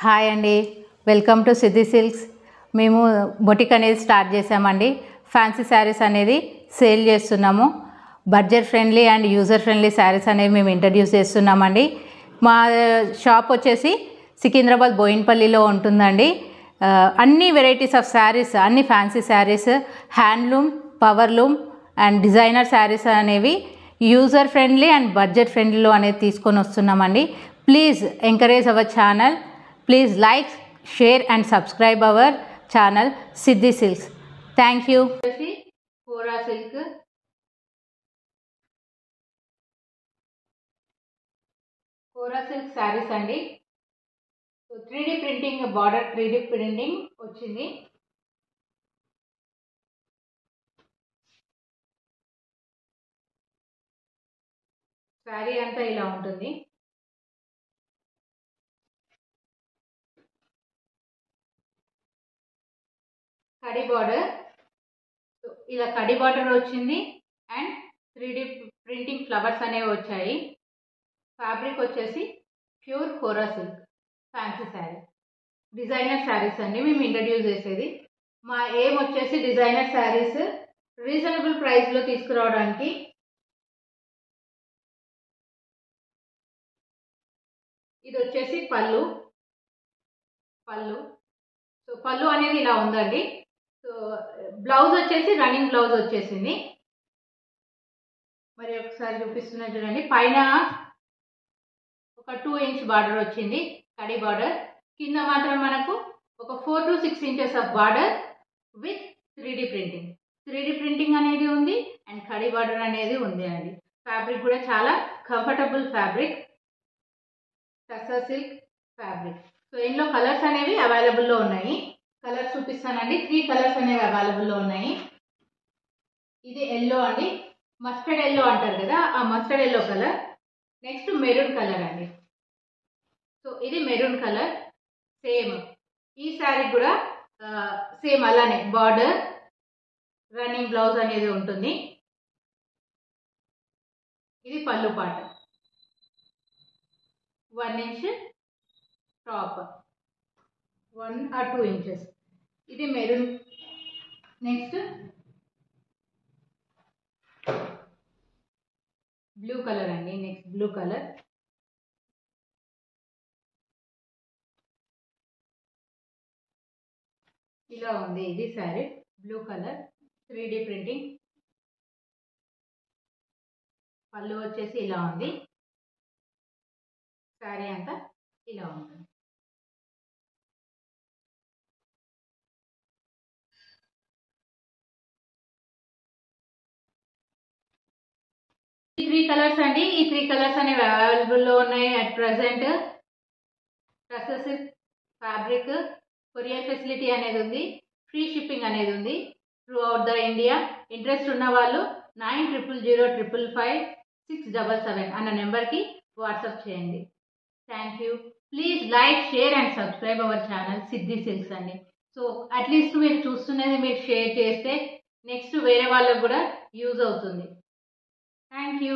Hi అండి, welcome to Siddhi silks. మేము boutique అనేది స్టార్ట్ చేసామండి. ఫ్యాన్సీ శారీస్ అనేది సేల్ చేస్తున్నాము. Budget friendly and user friendly saris అనేవి మేము ఇంట్రడ్యూస్ చేస్తున్నామండి. మా షాప్ వచ్చేసి సికింద్రాబాద్ బోయిన్పల్లిలో ఉంటుందండి. అన్ని వెరైటీస్ ఆఫ్ శారీస్, అన్ని fancy saris, handloom, powerloom and designer saris అనేవి యూజర్ ఫ్రెండ్లీ అండ్ బడ్జెట్ ఫ్రెండ్లీలో అనేది తీసుకొని వస్తున్నామండి. Please encourage our channel. Please like, share and subscribe our channel Siddhi Silks. Thank you. Kora silk. Kora silk sarees andi. So 3D printing border 3D printing ochindi. Saree anta ila untundi. Kadhi border, ఇలా కడి border వచ్చింది and 3D printing flowers అనేవి వచ్చాయి. Fabric వచ్చేసి pure kora silk fancy sari. Designer saris అండి మేము introduce చేసేది. మా ఏం వచ్చేసి డిజైనర్ శారీస్ రీజనబుల్ ప్రైస్లో తీసుకురావడానికి. ఇది వచ్చేసి పళ్ళు. సో పళ్ళు అనేది ఇలా ఉందండి. సో బ్లౌజ్ వచ్చేసి రన్నింగ్ బ్లౌజ్ వచ్చేసింది. మరి ఒకసారి చూపిస్తున్నా చూడండి. పైన ఒక 2 ఇంచ్ బార్డర్ వచ్చింది కడి బార్డర్. కింద మాత్రం మనకు ఒక 4 to 6 inches of border with 3D printing. 3D printing అనేది ఉంది అండ్ కడి బార్డర్ అనేది ఉంది అండి. ఫ్యాబ్రిక్ కూడా చాలా comfortable fabric, tussar silk fabric. So ఇందులో కలర్స్ అనేవి అవైలబుల్లో ఉన్నాయి. కలర్స్ చూపిస్తానండి. 3 కలర్స్ అనేవి అవైలబుల్లో ఉన్నాయి. ఇది ఎల్లో అండి, మస్టర్డ్ ఎల్లో అంటారు కదా, ఆ mustard yellow colour. Next maroon colour అండి. సో ఇది మెరూన్ కలర్. సేమ్ ఈ శారీ కూడా సేమ్ అలానే బార్డర్, రన్నింగ్ బ్లౌజ్ అనేది ఉంటుంది. ఇది పళ్ళు పాట, 1 ఇంచ్ టాప్, 1 or 2 ఇంచెస్. ఇది మెరూన్. నెక్స్ట్ బ్లూ కలర్ అండి. Next blue colour. ఇలా ఉంది ఇది sari. Blue colour 3D printing. పళ్ళు వచ్చేసి ఇలా ఉంది. శారీ అంతా ఇలా ఉంటుంది. ఈ 3 కలర్స్ అండి. ఈ 3 కలర్స్ అనేవి అవైలబుల్లో ఉన్నాయి at present. Tussar silk fabric, courier facility అనేది ఉంది, ఫ్రీ షిప్పింగ్ అనేది ఉంది through out the India. Interest ఉన్న వాళ్ళు 9000555677 అన్న నెంబర్కి వాట్సాప్ చేయండి. Thank you. Please like, share and subscribe our channel Siddhi silks అండి. సో అట్లీస్ట్ మీరు చూస్తున్నది మీరు షేర్ చేస్తే నెక్స్ట్ వేరే వాళ్ళకు కూడా యూజ్ అవుతుంది. Thank you.